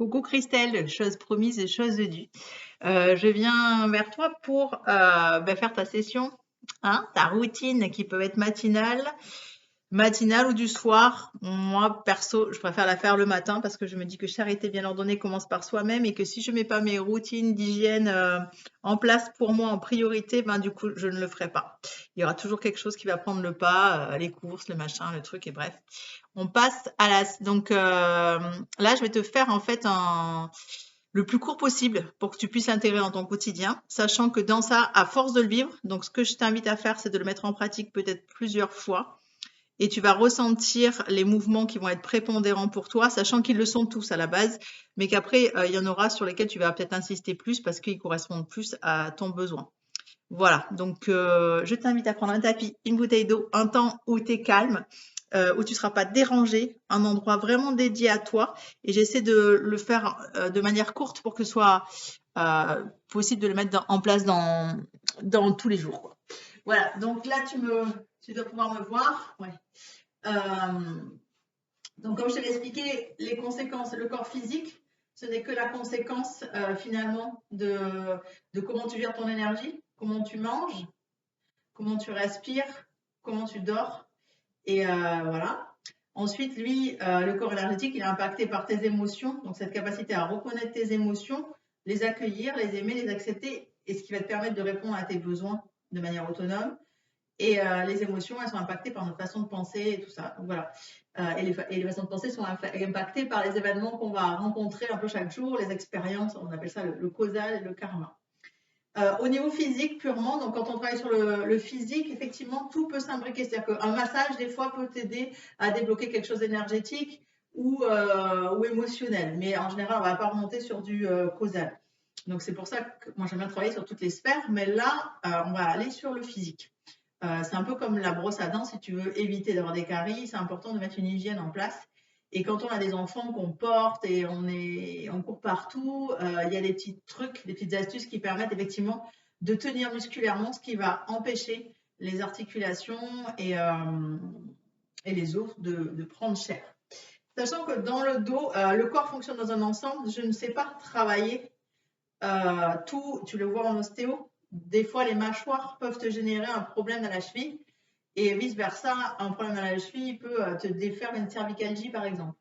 Coucou Christelle, chose promise et chose due. Je viens vers toi pour faire ta session, hein, ta routine qui peut être matinale ou du soir. Moi, perso, je préfère la faire le matin parce que je me dis que charité bien ordonnée commence par soi-même et que si je mets pas mes routines d'hygiène en place pour moi en priorité, ben du coup, je ne le ferai pas. Il y aura toujours quelque chose qui va prendre le pas, les courses, le machin, le truc et bref. On passe à la donc là, je vais te faire en fait le plus court possible pour que tu puisses l'intégrer dans ton quotidien, sachant que dans ça, à force de le vivre, donc ce que je t'invite à faire, c'est de le mettre en pratique peut-être plusieurs fois et tu vas ressentir les mouvements qui vont être prépondérants pour toi, sachant qu'ils le sont tous à la base, mais qu'après, il y en aura sur lesquels tu vas peut-être insister plus parce qu'ils correspondent plus à ton besoin. Voilà, donc je t'invite à prendre un tapis, une bouteille d'eau, un temps où tu es calme, où tu ne seras pas dérangé, un endroit vraiment dédié à toi. Et j'essaie de le faire de manière courte pour que ce soit possible de le mettre en place dans tous les jours, quoi. Voilà, donc là, tu dois pouvoir me voir. Ouais. Euh, donc, comme je te l'ai expliqué, les conséquences, le corps physique, ce n'est que la conséquence finalement de comment tu gères ton énergie, comment tu manges, comment tu respires, comment tu dors. Et voilà. Ensuite, lui, le corps énergétique, il est impacté par tes émotions. Donc, cette capacité à reconnaître tes émotions, les accueillir, les aimer, les accepter, et ce qui va te permettre de répondre à tes besoins de manière autonome. Et les émotions, elles sont impactées par notre façon de penser et tout ça. Donc, voilà. Et les façons de penser sont impactées par les événements qu'on va rencontrer un peu chaque jour, les expériences, on appelle ça le causal et le karma. Au niveau physique purement, donc quand on travaille sur le physique, effectivement, tout peut s'imbriquer. C'est-à-dire qu'un massage, des fois, peut t'aider à débloquer quelque chose d'énergétique ou émotionnel. Mais en général, on ne va pas remonter sur du causal. Donc c'est pour ça que moi j'aime bien travailler sur toutes les sphères, mais là, on va aller sur le physique. C'est un peu comme la brosse à dents, si tu veux éviter d'avoir des caries, c'est important de mettre une hygiène en place. Et quand on a des enfants qu'on porte et on court partout, il y a des petits trucs, des petites astuces qui permettent effectivement de tenir musculairement, ce qui va empêcher les articulations et les os de prendre cher. Sachant que dans le dos, le corps fonctionne dans un ensemble, je ne sais pas travailler tout, tu le vois en ostéo, des fois les mâchoires peuvent te générer un problème à la cheville et vice-versa, un problème à la cheville peut te défaire une cervicalgie par exemple.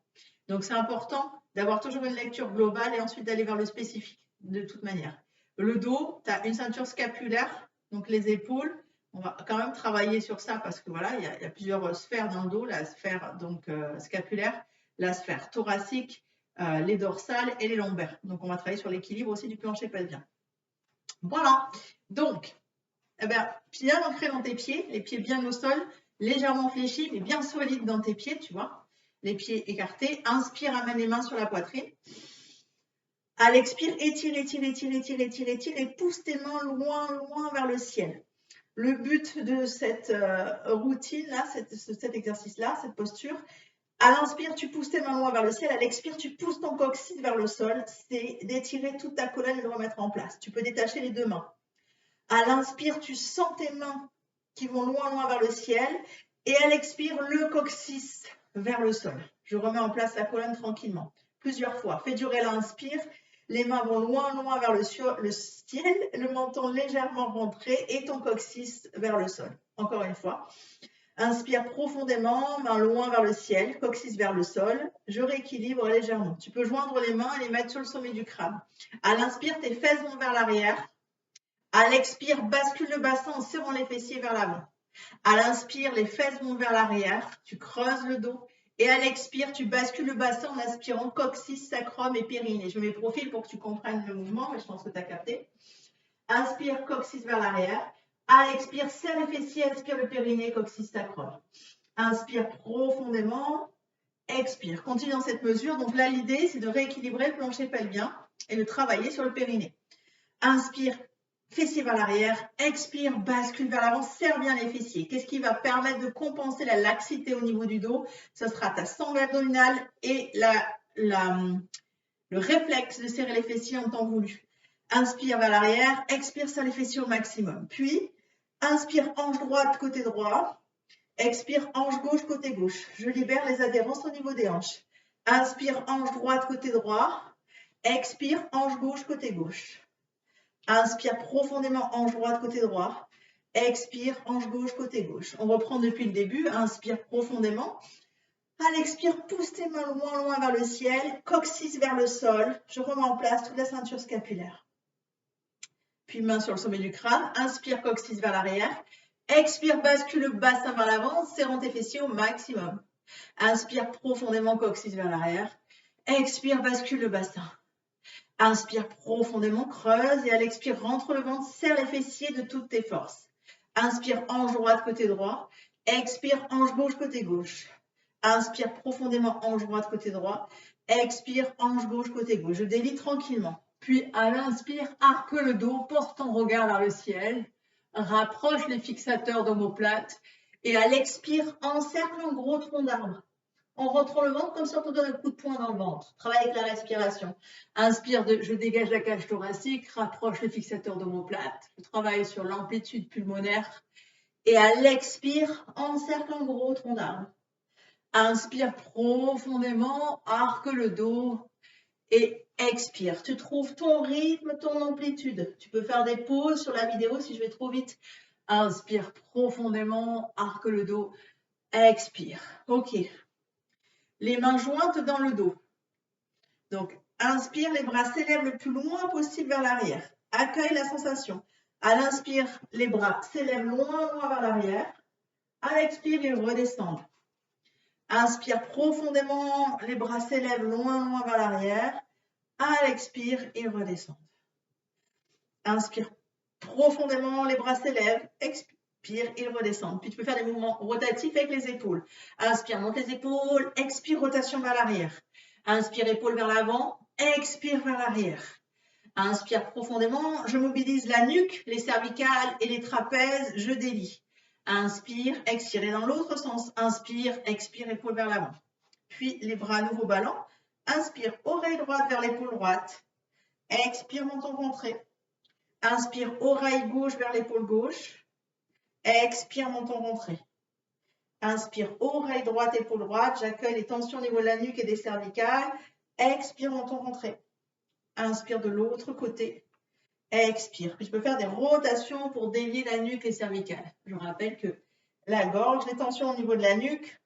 Donc c'est important d'avoir toujours une lecture globale et ensuite d'aller vers le spécifique de toute manière. Le dos, tu as une ceinture scapulaire, donc les épaules. On va quand même travailler sur ça parce que voilà, il y a plusieurs sphères dans le dos, la sphère donc scapulaire, la sphère thoracique, les dorsales et les lombaires. Donc on va travailler sur l'équilibre aussi du plancher pelvien. Voilà. Donc, bien ancré dans tes pieds, les pieds bien au sol, légèrement fléchis, mais bien solides dans tes pieds, tu vois. Les pieds écartés. Inspire, amène les mains sur la poitrine. À l'expire, étire, étire, étire, étire, étire, étire et pousse tes mains loin, loin vers le ciel. Le but de cette routine-là, cet exercice-là, cette posture, à l'inspire, tu pousses tes mains loin vers le ciel. À l'expire, tu pousses ton coccyx vers le sol. C'est d'étirer toute ta colonne et de remettre en place. Tu peux détacher les deux mains. À l'inspire, tu sens tes mains qui vont loin, loin vers le ciel. Et à l'expire, le coccyx vers le sol. Je remets en place la colonne tranquillement. Plusieurs fois. Fais durer l'inspire. Les mains vont loin, loin vers le ciel. Le menton légèrement rentré et ton coccyx vers le sol. Encore une fois. Inspire profondément, mains loin vers le ciel, coccyx vers le sol. Je rééquilibre légèrement. Tu peux joindre les mains et les mettre sur le sommet du crâne. À l'inspire, tes fesses vont vers l'arrière. À l'expire, bascule le bassin en serrant les fessiers vers l'avant. À l'inspire, les fesses vont vers l'arrière. Tu creuses le dos. Et à l'expire, tu bascules le bassin en aspirant coccyx, sacrum et périnée. Je mets profil pour que tu comprennes le mouvement, mais je pense que tu as capté. Inspire, coccyx vers l'arrière. À l'expire, serre les fessiers, expire le périnée, coccyx, sacrum. Inspire profondément, expire. Continue dans cette mesure. Donc là, l'idée, c'est de rééquilibrer le plancher pelvien et de travailler sur le périnée. Inspire, fessiers vers l'arrière. Expire, bascule vers l'avant, serre bien les fessiers. Qu'est-ce qui va permettre de compenser la laxité au niveau du dos? Ce sera ta sangle abdominale et le réflexe de serrer les fessiers en temps voulu. Inspire vers l'arrière, expire, serre les fessiers au maximum. Puis, inspire, hanche droite, côté droit. Expire, hanche gauche, côté gauche. Je libère les adhérences au niveau des hanches. Inspire, hanche droite, côté droit. Expire, hanche gauche, côté gauche. Inspire profondément, hanche droite, côté droit. Expire, hanche gauche, côté gauche. On reprend depuis le début. Inspire profondément. À l'expire, pousse tes mains loin, loin vers le ciel. Coccyx vers le sol. Je remets en place toute la ceinture scapulaire. Puis main sur le sommet du crâne. Inspire, coccyx vers l'arrière. Expire, bascule le bassin vers l'avant, serrant tes fessiers au maximum. Inspire profondément, coccyx vers l'arrière. Expire, bascule le bassin. Inspire profondément, creuse et à l'expire, rentre le ventre, serre les fessiers de toutes tes forces. Inspire, hanche droite, côté droit. Expire, hanche gauche, côté gauche. Inspire profondément, hanche droite, côté droit. Expire, hanche gauche, côté gauche. Je délie tranquillement. Puis à l'inspire, arque le dos, porte ton regard vers le ciel. Rapproche les fixateurs d'omoplate. Et à l'expire, encercle un gros tronc d'arbre. En rentrant le ventre, comme ça, on te donne un coup de poing dans le ventre. Travaille avec la respiration. Inspire, je dégage la cage thoracique, rapproche les fixateurs d'omoplate. Je travaille sur l'amplitude pulmonaire. Et à l'expire, encercle un gros tronc d'arbre. Inspire profondément, arque le dos. Et expire. Tu trouves ton rythme, ton amplitude. Tu peux faire des pauses sur la vidéo si je vais trop vite. Inspire profondément, arque le dos. Expire. OK. Les mains jointes dans le dos. Donc, inspire, les bras s'élèvent le plus loin possible vers l'arrière. Accueille la sensation. À l'inspire, les bras s'élèvent loin, loin vers l'arrière. À l'expire, ils redescendent. Inspire profondément, les bras s'élèvent loin, loin vers l'arrière. À l'expire, ils redescendent. Inspire profondément, les bras s'élèvent. Expire, ils redescendent. Puis tu peux faire des mouvements rotatifs avec les épaules. Inspire, monte les épaules. Expire, rotation vers l'arrière. Inspire, épaules vers l'avant. Expire vers l'arrière. Inspire profondément. Je mobilise la nuque, les cervicales et les trapèzes. Je délie. Inspire, expire. Et dans l'autre sens, inspire, expire, épaules vers l'avant. Puis les bras à nouveau ballants. Inspire, oreille droite vers l'épaule droite. Expire, menton rentré. Inspire, oreille gauche vers l'épaule gauche. Expire, menton rentré. Inspire, oreille droite, épaule droite. J'accueille les tensions au niveau de la nuque et des cervicales. Expire, menton rentré. Inspire de l'autre côté. Expire. Puis je peux faire des rotations pour délier la nuque et les cervicales. Je rappelle que la gorge, les tensions au niveau de la nuque,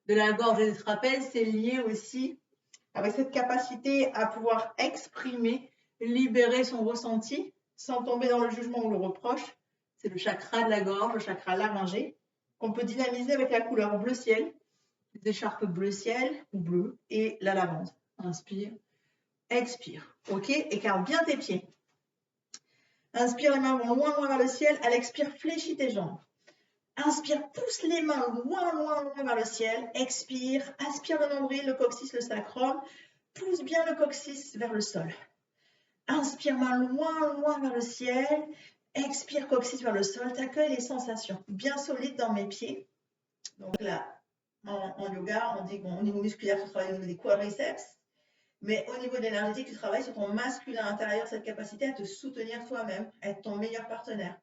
de la gorge et des trapèzes, c'est lié aussi avec cette capacité à pouvoir exprimer, libérer son ressenti sans tomber dans le jugement ou le reproche. C'est le chakra de la gorge, le chakra laryngé, qu'on peut dynamiser avec la couleur bleu ciel, les écharpes bleu ciel ou bleu et la lavande. Inspire, expire. OK, écarte bien tes pieds. Inspire, les mains vont loin, loin vers le ciel. À l'expire, fléchis tes jambes. Inspire, pousse les mains loin, loin, loin vers le ciel. Expire, aspire le nombril, le coccyx, le sacrum. Pousse bien le coccyx vers le sol. Inspire, main loin, loin vers le ciel. Expire, coccyx vers le sol. T'accueilles les sensations bien solides dans mes pieds. Donc là, en yoga, on dit qu'au niveau musculaire, tu travailles au niveau des quadriceps. Mais au niveau de l'énergétique, tu travailles sur ton masculin intérieur, cette capacité à te soutenir toi-même, à être ton meilleur partenaire.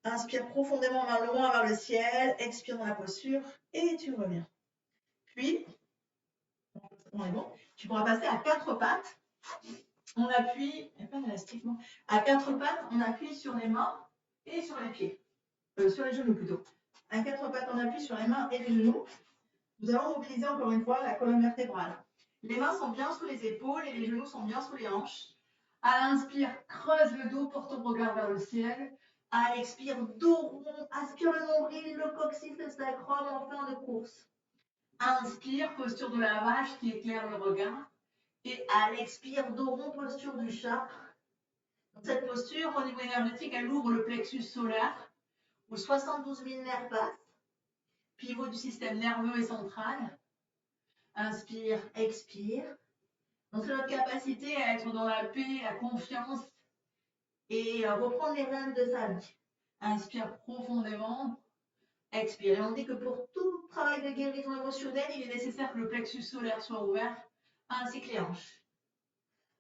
Inspire profondément, main loin vers le ciel. Expire dans la posture et tu reviens. Puis, on est bon. Tu pourras passer à quatre pattes. On appuie, il n'y a pas d'élastique, non. À quatre pattes, on appuie sur les mains et sur les pieds. Sur les genoux plutôt. À quatre pattes, on appuie sur les mains et les genoux. Nous allons mobiliser encore une fois la colonne vertébrale. Les mains sont bien sous les épaules et les genoux sont bien sous les hanches. À l'inspire, creuse le dos, porte ton regard vers le ciel. À l'expire, dos rond, aspire le nombril, le coccyx, le sacrum en fin de course. Inspire, posture de la vache qui éclaire le regard. Et à l'expire, dos rond, posture du chat. Dans cette posture, au niveau énergétique, elle ouvre le plexus solaire, où 72 000 nerfs passent. Pivot du système nerveux et central. Inspire, expire. Donc c'est notre capacité à être dans la paix, la confiance et reprendre les rênes de sa vie. Inspire profondément. Expire. Et on dit que pour tout travail de guérison émotionnelle, il est nécessaire que le plexus solaire soit ouvert, ainsi que les hanches.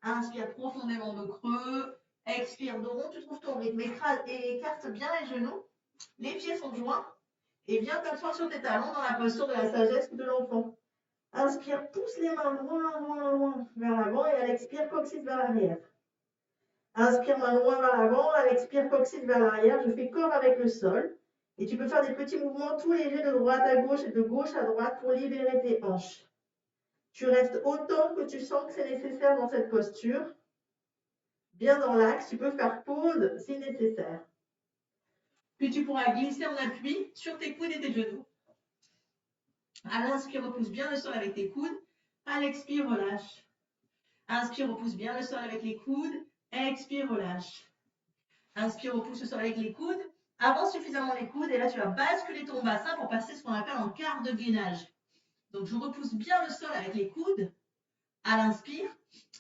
Inspire profondément de creux. Expire de rond, tu trouves ton rythme. Écarte bien les genoux. Les pieds sont joints. Et viens t'asseoir sur tes talons dans la posture de la sagesse de l'enfant. Inspire, pousse les mains loin, loin, loin vers l'avant et à l'expire. expire, coccyx vers l'arrière. Inspire, main loin vers l'avant. À l'expire, coccyx vers l'arrière. Je fais corps avec le sol. Et tu peux faire des petits mouvements tout légers de droite à gauche et de gauche à droite pour libérer tes hanches. Tu restes autant que tu sens que c'est nécessaire dans cette posture. Bien dans l'axe, tu peux faire pause si nécessaire. Puis tu pourras glisser en appui sur tes coudes et tes genoux. À l'inspire, repousse bien le sol avec tes coudes. À l'expire, relâche. Inspire, repousse bien le sol avec les coudes. Expire, relâche. Inspire, repousse le sol avec les coudes. Avance suffisamment les coudes et là, tu vas basculer ton bassin pour passer ce qu'on appelle en quart de gainage. Donc, je repousse bien le sol avec les coudes à l'inspire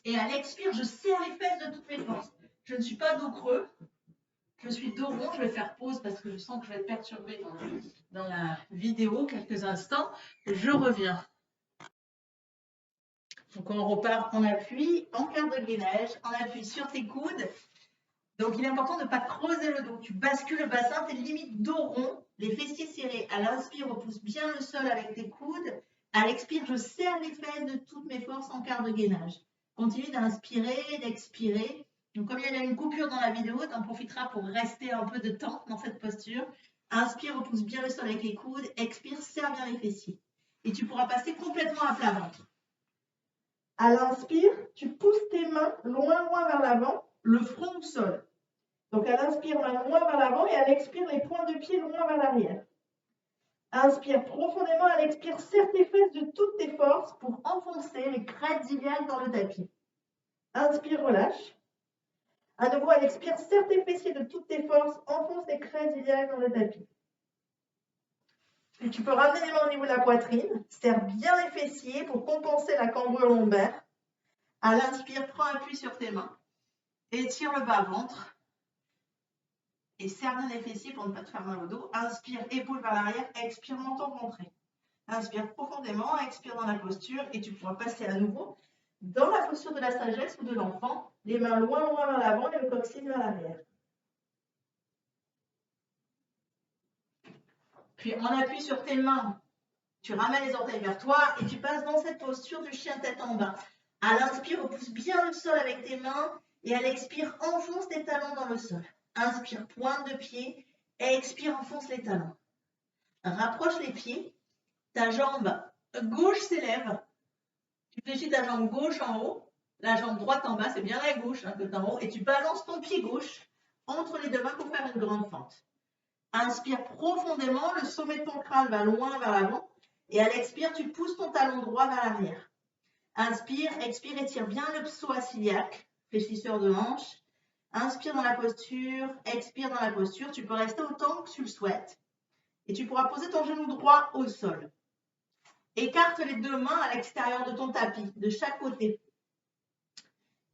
et à l'expire, je serre les fesses de toutes mes forces. Je ne suis pas dos creux, je suis dos rond. Je vais faire pause parce que je sens que je vais être perturbée dans la vidéo quelques instants. Je reviens. Donc, on repart en appui, en quart de gainage, en appui sur tes coudes. Donc, il est important de ne pas creuser le dos. Tu bascules le bassin, tes limites dos rond, les fessiers serrés. À l'inspire, repousse bien le sol avec tes coudes. À l'expire, je serre les fesses de toutes mes forces en quart de gainage. Continue d'inspirer, d'expirer. Donc, comme il y a une coupure dans la vidéo, tu en profiteras pour rester un peu de temps dans cette posture. Inspire, repousse bien le sol avec les coudes. Expire, serre bien les fessiers. Et tu pourras passer complètement à plat ventre. À l'inspire, tu pousses tes mains loin vers l'avant, le front au sol. Donc, à l'inspire, main loin vers l'avant et à l'expire, les pointes de pied loin vers l'arrière. Inspire profondément, à l'expire, serre tes fesses de toutes tes forces pour enfoncer les crêtes iliaques dans le tapis. Inspire, relâche. À nouveau, à l'expire, serre tes fessiers de toutes tes forces, enfonce les crêtes iliaques dans le tapis. Et tu peux ramener les mains au niveau de la poitrine, serre bien les fessiers pour compenser la cambrure lombaire. À l'inspire, prends appui sur tes mains. Étire le bas-ventre. Et serre bien les fessiers pour ne pas te faire mal au dos. Inspire, épaule vers l'arrière. Expire, menton rentré. Inspire profondément, expire dans la posture. Et tu pourras passer à nouveau dans la posture de la sagesse ou de l'enfant. Les mains loin vers l'avant et le coccyx vers l'arrière. Puis en appui sur tes mains, tu ramènes les orteils vers toi et tu passes dans cette posture du chien tête en bas. À l'inspire, repousse bien le sol avec tes mains et à l'expire, enfonce tes talons dans le sol. Inspire, pointe de pied, expire, enfonce les talons. Rapproche les pieds, ta jambe gauche s'élève. Tu fléchis ta jambe gauche en haut, la jambe droite en bas, c'est bien la gauche que tu as en haut, et tu balances ton pied gauche entre les deux mains pour faire une grande fente. Inspire profondément, le sommet de ton crâne va loin vers l'avant, et à l'expire, tu pousses ton talon droit vers l'arrière. Inspire, expire, étire bien le psoas iliaque, fléchisseur de hanche. Inspire dans la posture, expire dans la posture. Tu peux rester autant que tu le souhaites. Et tu pourras poser ton genou droit au sol. Écarte les deux mains à l'extérieur de ton tapis, de chaque côté.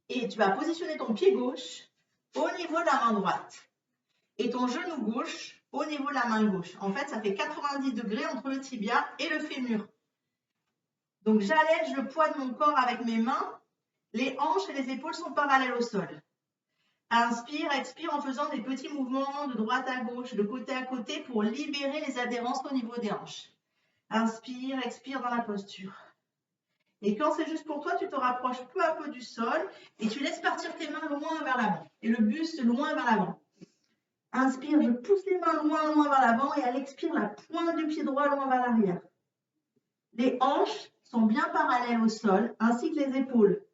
Et tu vas positionner ton pied gauche au niveau de la main droite. Et ton genou gauche au niveau de la main gauche. En fait, ça fait 90 degrés entre le tibia et le fémur. Donc, j'allège le poids de mon corps avec mes mains. Les hanches et les épaules sont parallèles au sol. Inspire, expire en faisant des petits mouvements de droite à gauche, de côté à côté pour libérer les adhérences au niveau des hanches. Inspire, expire dans la posture. Et quand c'est juste pour toi, tu te rapproches peu à peu du sol et tu laisses partir tes mains loin vers l'avant et le buste loin vers l'avant. Inspire, je pousse les mains loin vers l'avant et à l'expire, la pointe du pied droit loin vers l'arrière. Les hanches sont bien parallèles au sol ainsi que les épaules.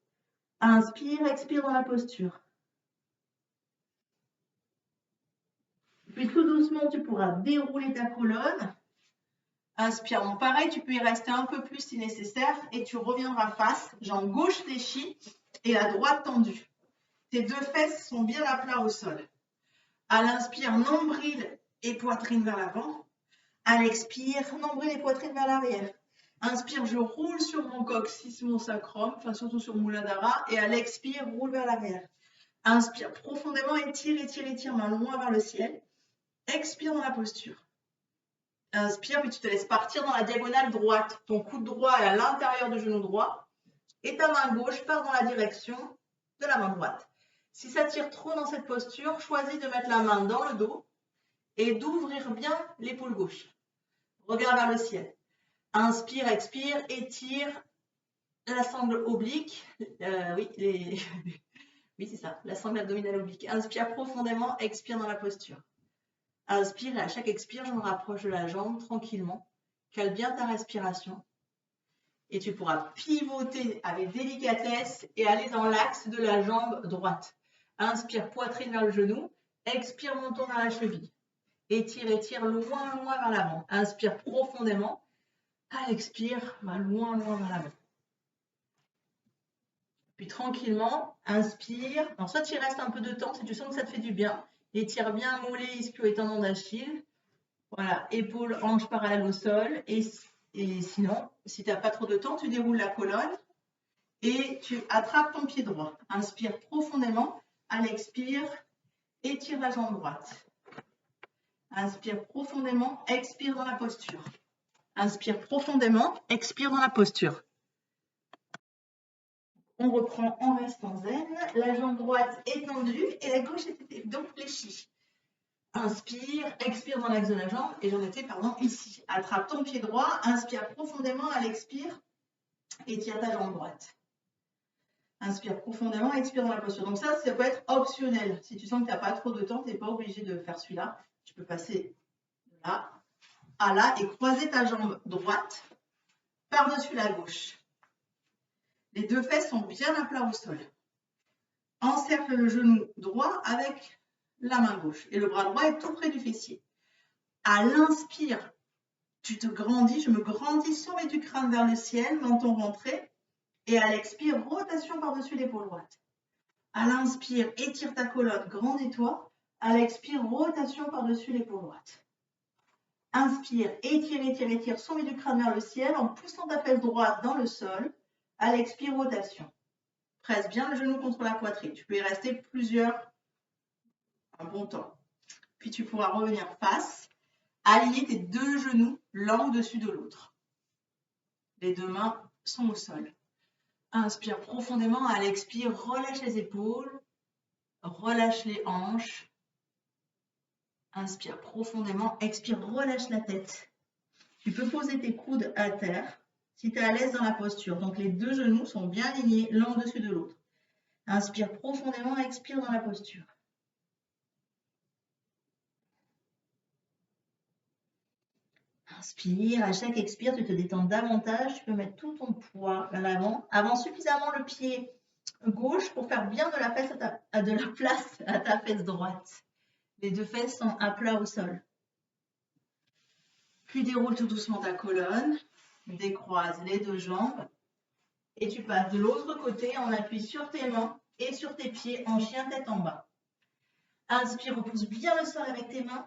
Inspire, expire dans la posture. Puis tout doucement, tu pourras dérouler ta colonne. Inspire. Donc pareil, tu peux y rester un peu plus si nécessaire et tu reviendras face, jambe gauche fléchie et la droite tendue. Tes deux fesses sont bien à plat au sol. À l'inspire, nombril et poitrine vers l'avant. À l'expire, nombril et poitrine vers l'arrière. Inspire, je roule sur mon coccyx, mon sacrum, enfin surtout sur Muladhara. Et à l'expire, roule vers l'arrière. Inspire profondément, étire, main loin vers le ciel. Expire dans la posture. Inspire, puis tu te laisses partir dans la diagonale droite. Ton coude droit est à l'intérieur du genou droit. Et ta main gauche part dans la direction de la main droite. Si ça tire trop dans cette posture, choisis de mettre la main dans le dos et d'ouvrir bien l'épaule gauche. Regarde vers le ciel. Inspire, expire, étire. la sangle oblique. Oui, oui c'est ça, la sangle abdominale oblique. Inspire profondément, expire dans la posture. Inspire et à chaque expire, je me rapproche de la jambe tranquillement. Cale bien ta respiration. Et tu pourras pivoter avec délicatesse et aller dans l'axe de la jambe droite. Inspire, poitrine vers le genou. Expire, menton vers la cheville. Étire loin, loin vers l'avant. Inspire profondément. À l'expire, va loin, loin vers l'avant. Puis tranquillement, inspire. Alors soit tu y restes un peu de temps si tu sens que ça te fait du bien. Étire bien mollets, ischio et tendons d'Achille. Voilà, épaules, hanches parallèles au sol. Et sinon, si tu n'as pas trop de temps, tu déroules la colonne et tu attrapes ton pied droit. Inspire profondément. À l'expire, étire la jambe droite. Inspire profondément, expire dans la posture. Inspire profondément, expire dans la posture. On reprend en restant zen. La jambe droite est tendue et la gauche est donc fléchie. Inspire, expire dans l'axe de la jambe et j'en étais, ici. Attrape ton pied droit, inspire profondément, à l'expire, étire ta jambe droite. Inspire profondément, expire dans la posture. Donc ça peut être optionnel. Si tu sens que tu n'as pas trop de temps, tu n'es pas obligé de faire celui-là. Tu peux passer de là à là et croiser ta jambe droite par-dessus la gauche. Les deux fesses sont bien à plat au sol. Encercle le genou droit avec la main gauche et le bras droit est tout près du fessier. À l'inspire, tu te grandis, je me grandis, sommet du crâne vers le ciel, menton rentré. Et à l'expire, rotation par-dessus l'épaule droite. À l'inspire, étire ta colonne, grandis-toi. À l'expire, rotation par-dessus l'épaule droite. Inspire, étire, sommet du crâne vers le ciel en poussant ta fesse droite dans le sol. À l'expire, rotation. Presse bien le genou contre la poitrine. Tu peux y rester un bon temps. Puis tu pourras revenir face, aligner tes deux genoux l'un au-dessus de l'autre. Les deux mains sont au sol. Inspire profondément, à l'expire, relâche les épaules, relâche les hanches. Inspire profondément, expire, relâche la tête. Tu peux poser tes coudes à terre si tu es à l'aise dans la posture. Donc les deux genoux sont bien alignés l'un au-dessus de l'autre. Inspire profondément, expire dans la posture. Inspire, à chaque expire, tu te détends davantage. Tu peux mettre tout ton poids vers l'avant. Avance suffisamment le pied gauche pour faire bien de la place à ta fesse droite. Les deux fesses sont à plat au sol. Puis déroule tout doucement ta colonne. Décroise les deux jambes. Et tu passes de l'autre côté en appui sur tes mains et sur tes pieds en chien tête en bas. Inspire, repousse bien le sol avec tes mains.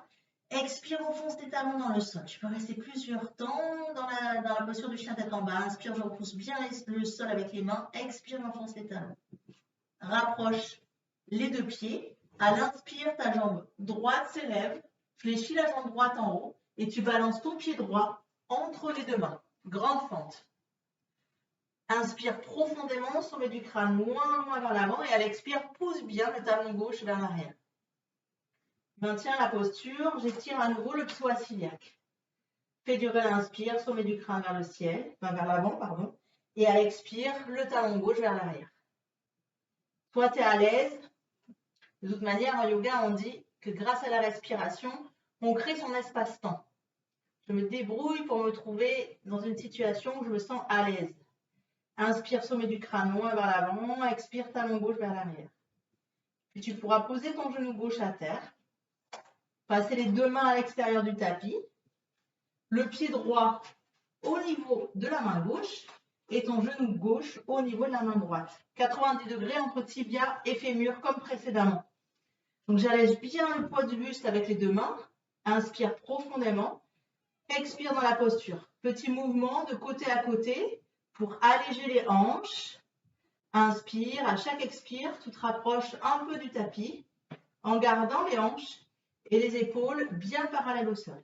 Expire, enfonce tes talons dans le sol. Tu peux rester plusieurs temps dans la posture du chien tête en bas. Inspire, je repousse bien le sol avec les mains. Expire, enfonce tes talons. Rapproche les deux pieds. À l'inspire, ta jambe droite s'élève. Fléchis la jambe droite en haut et tu balances ton pied droit entre les deux mains. Grande fente. Inspire profondément, sommet du crâne loin, loin vers l'avant et à l'expire, pousse bien le talon gauche vers l'arrière. Maintiens la posture, j'étire à nouveau le psoas iliaque. Fais durer l'inspire, sommet du crâne vers le ciel, vers l'avant, pardon. Et à l'expire, le talon gauche vers l'arrière. Toi, tu es à l'aise. De toute manière, en yoga, on dit que grâce à la respiration, on crée son espace-temps. Je me débrouille pour me trouver dans une situation où je me sens à l'aise. Inspire, sommet du crâne loin vers l'avant. Expire, talon gauche vers l'arrière. Puis tu pourras poser ton genou gauche à terre. Passer les deux mains à l'extérieur du tapis, le pied droit au niveau de la main gauche et ton genou gauche au niveau de la main droite. 90 degrés entre tibia et fémur comme précédemment. Donc j'allège bien le poids du buste avec les deux mains. Inspire profondément. Expire dans la posture. Petit mouvement de côté à côté pour alléger les hanches. Inspire. À chaque expire, tu te rapproches un peu du tapis en gardant les hanches et les épaules bien parallèles au sol.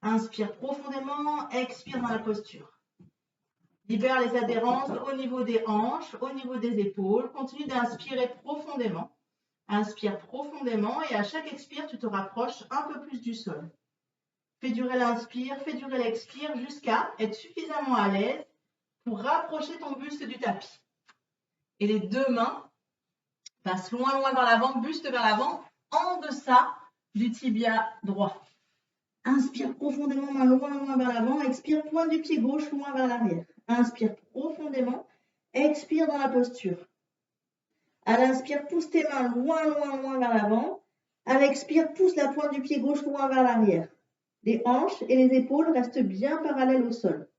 Inspire profondément, expire dans la posture. Libère les adhérences au niveau des hanches, au niveau des épaules. Continue d'inspirer profondément. Inspire profondément et à chaque expire, tu te rapproches un peu plus du sol. Fais durer l'inspire, fais durer l'expire jusqu'à être suffisamment à l'aise pour rapprocher ton buste du tapis. Et les deux mains passent loin, loin vers l'avant, buste vers l'avant, en deçà du tibia droit. Inspire profondément, main loin, loin vers l'avant. Expire, pointe du pied gauche, loin vers l'arrière. Inspire profondément. Expire dans la posture. À l'inspire, pousse tes mains loin, loin, loin vers l'avant. À l'expire, pousse la pointe du pied gauche loin vers l'arrière. Les hanches et les épaules restent bien parallèles au sol.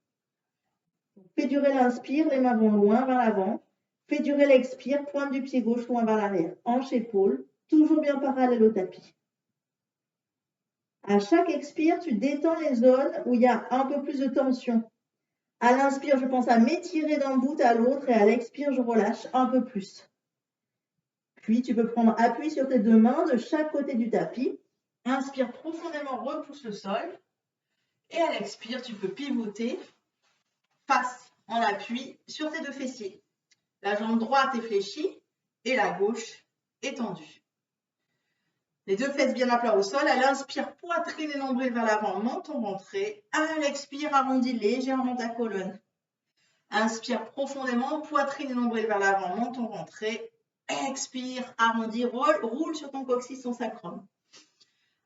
Fais durer l'inspire, les mains vont loin vers l'avant. Fais durer l'expire, pointe du pied gauche loin vers l'arrière. Hanches, épaules, toujours bien parallèles au tapis. À chaque expire, tu détends les zones où il y a un peu plus de tension. À l'inspire, je pense à m'étirer d'un bout à l'autre et à l'expire, je relâche un peu plus. Puis, tu peux prendre appui sur tes deux mains de chaque côté du tapis. Inspire profondément, repousse le sol. Et à l'expire, tu peux pivoter face en appui sur tes deux fessiers. La jambe droite est fléchie et la gauche est tendue. Les deux fesses bien à plat au sol. À l'inspire, poitrine et nombril vers l'avant, menton rentré. À l'expire, arrondis légèrement ta colonne. Inspire profondément, poitrine et nombril vers l'avant, menton rentré. Expire, arrondis, roule sur ton coccyx, ton sacrum.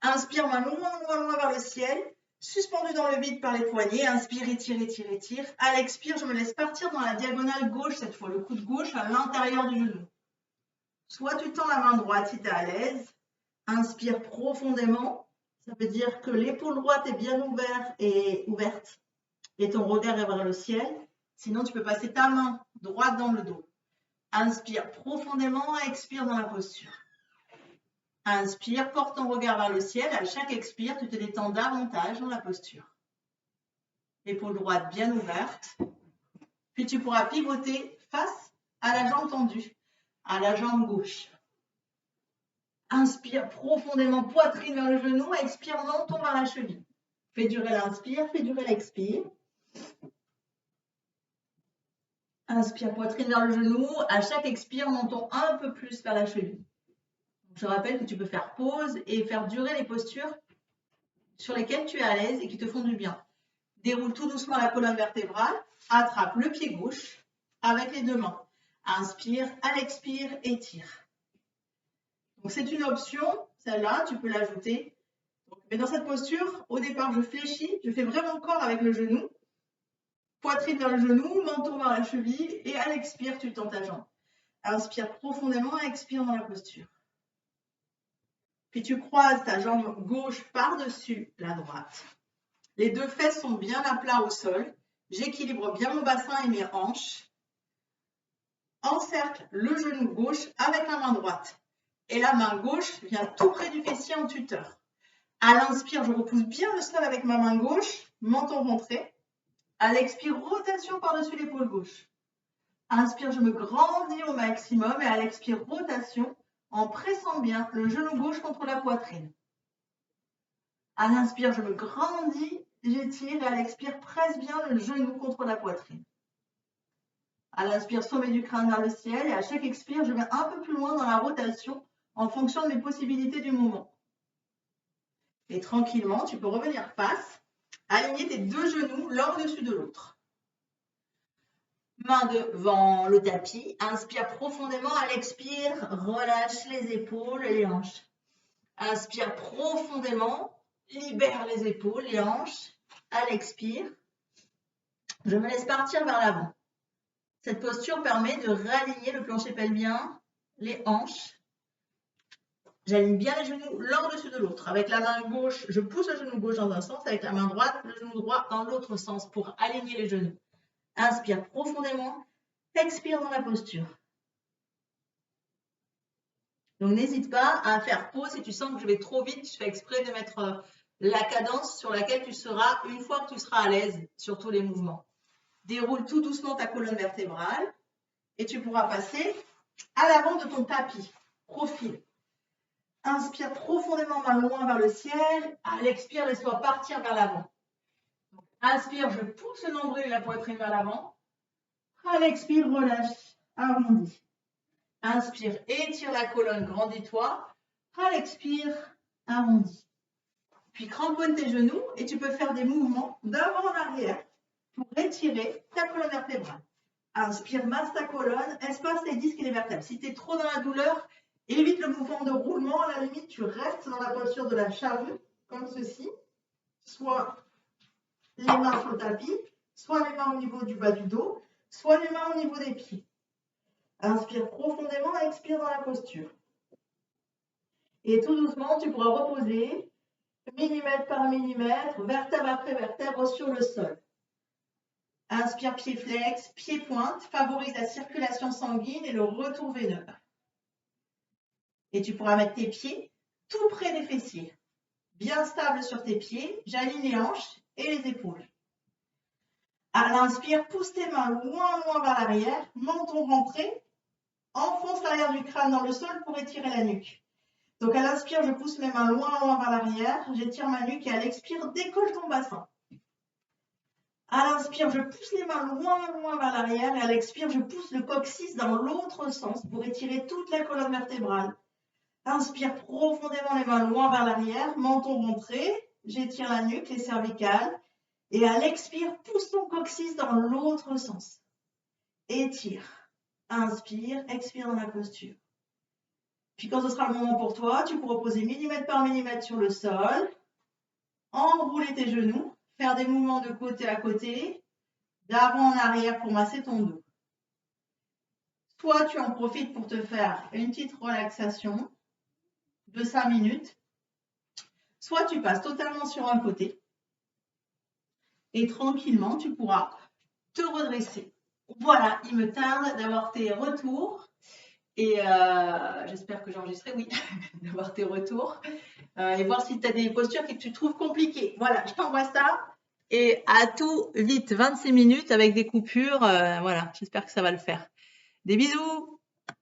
Inspire, main loin, loin, loin vers le ciel. Suspendu dans le vide par les poignets. Inspire, étire, étire, étire. À l'expire, je me laisse partir dans la diagonale gauche cette fois. Le coude gauche à l'intérieur du genou. Soit tu tends la main droite si tu es à l'aise. Inspire profondément. Ça veut dire que l'épaule droite est bien ouverte et ton regard est vers le ciel. Sinon, tu peux passer ta main droite dans le dos. Inspire profondément, expire dans la posture. Inspire, porte ton regard vers le ciel. À chaque expire, tu te détends davantage dans la posture. Épaule droite bien ouverte. Puis tu pourras pivoter face à la jambe tendue, à la jambe gauche. Inspire profondément, poitrine vers le genou. Expire, menton vers la cheville. Fais durer l'inspire, fais durer l'expire. Inspire, poitrine vers le genou. À chaque expire, menton un peu plus vers la cheville. Je rappelle que tu peux faire pause et faire durer les postures sur lesquelles tu es à l'aise et qui te font du bien. Déroule tout doucement la colonne vertébrale. Attrape le pied gauche avec les deux mains. Inspire, à l'expire, étire. Donc c'est une option, celle-là, tu peux l'ajouter. Mais dans cette posture, au départ, je fléchis, je fais vraiment corps avec le genou. Poitrine vers le genou, menton vers la cheville et à l'expire, tu tends ta jambe. Inspire profondément, expire dans la posture. Puis tu croises ta jambe gauche par-dessus la droite. Les deux fesses sont bien à plat au sol. J'équilibre bien mon bassin et mes hanches. Encercle le genou gauche avec la main droite. Et la main gauche vient tout près du fessier en tuteur. À l'inspire, je repousse bien le sol avec ma main gauche, menton rentré. À l'expire, rotation par-dessus l'épaule gauche. Inspire, je me grandis au maximum et à l'expire, rotation en pressant bien le genou gauche contre la poitrine. À l'inspire, je me grandis, j'étire et à l'expire, presse bien le genou contre la poitrine. À l'inspire, sommet du crâne vers le ciel et à chaque expire, je vais un peu plus loin dans la rotation en fonction de mes possibilités du moment. Et tranquillement, tu peux revenir face, aligner tes deux genoux l'un au-dessus de l'autre. Main devant le tapis, inspire profondément, à l'expire, relâche les épaules et les hanches. Inspire profondément, libère les épaules, les hanches, à l'expire. Je me laisse partir vers l'avant. Cette posture permet de réaligner le plancher pelvien, les hanches. J'aligne bien les genoux l'un au-dessus de l'autre. Avec la main gauche, je pousse le genou gauche dans un sens. Avec la main droite, le genou droit dans l'autre sens pour aligner les genoux. Inspire profondément. Expire dans la posture. Donc, n'hésite pas à faire pause. Si tu sens que je vais trop vite, je fais exprès de mettre la cadence sur laquelle tu seras une fois que tu seras à l'aise sur tous les mouvements. Déroule tout doucement ta colonne vertébrale et tu pourras passer à l'avant de ton tapis. Profil. Inspire profondément, main loin vers le ciel. À l'expire, laisse-toi partir vers l'avant. Inspire, je pousse le nombril et la poitrine vers l'avant. À l'expire, relâche, arrondis. Inspire, étire la colonne, grandis-toi. À l'expire, arrondis. Puis cramponne tes genoux et tu peux faire des mouvements d'avant en arrière. pour étirer ta colonne vertébrale. Inspire, masse ta colonne, espace les disques et les vertèbres. Si tu es trop dans la douleur, évite le mouvement de roulement. À la limite, tu restes dans la posture de la charrue, comme ceci. Soit les mains sur le tapis, soit les mains au niveau du bas du dos, soit les mains au niveau des pieds. Inspire profondément, expire dans la posture. Et tout doucement, tu pourras reposer millimètre par millimètre, vertèbre après vertèbre sur le sol. Inspire, pied flex, pied pointe, favorise la circulation sanguine et le retour veineux. Et tu pourras mettre tes pieds tout près des fessiers, bien stable sur tes pieds, j'aligne les hanches et les épaules. À l'inspire, pousse tes mains loin vers l'arrière, menton rentré, enfonce l'arrière du crâne dans le sol pour étirer la nuque. Donc à l'inspire, je pousse mes mains loin vers l'arrière, j'étire ma nuque et à l'expire, décolle ton bassin. À l'inspire, je pousse les mains loin vers l'arrière et à l'expire, je pousse le coccyx dans l'autre sens pour étirer toute la colonne vertébrale. Inspire profondément les mains loin vers l'arrière, menton rentré, j'étire la nuque, les cervicales et à l'expire, pousse ton coccyx dans l'autre sens. Étire. Inspire, expire dans la posture. Puis quand ce sera le moment pour toi, tu pourras poser millimètre par millimètre sur le sol, enrouler tes genoux, faire des mouvements de côté à côté, d'avant en arrière pour masser ton dos. Soit tu en profites pour te faire une petite relaxation de 5 minutes, soit tu passes totalement sur un côté et tranquillement tu pourras te redresser. Voilà, il me tarde d'avoir tes retours. Et j'espère que j'ai enregistré, oui, d'avoir tes retours et voir si tu as des postures que tu trouves compliquées. Voilà, je t'envoie ça et à tout vite, 26 minutes avec des coupures. Voilà, j'espère que ça va le faire. Des bisous!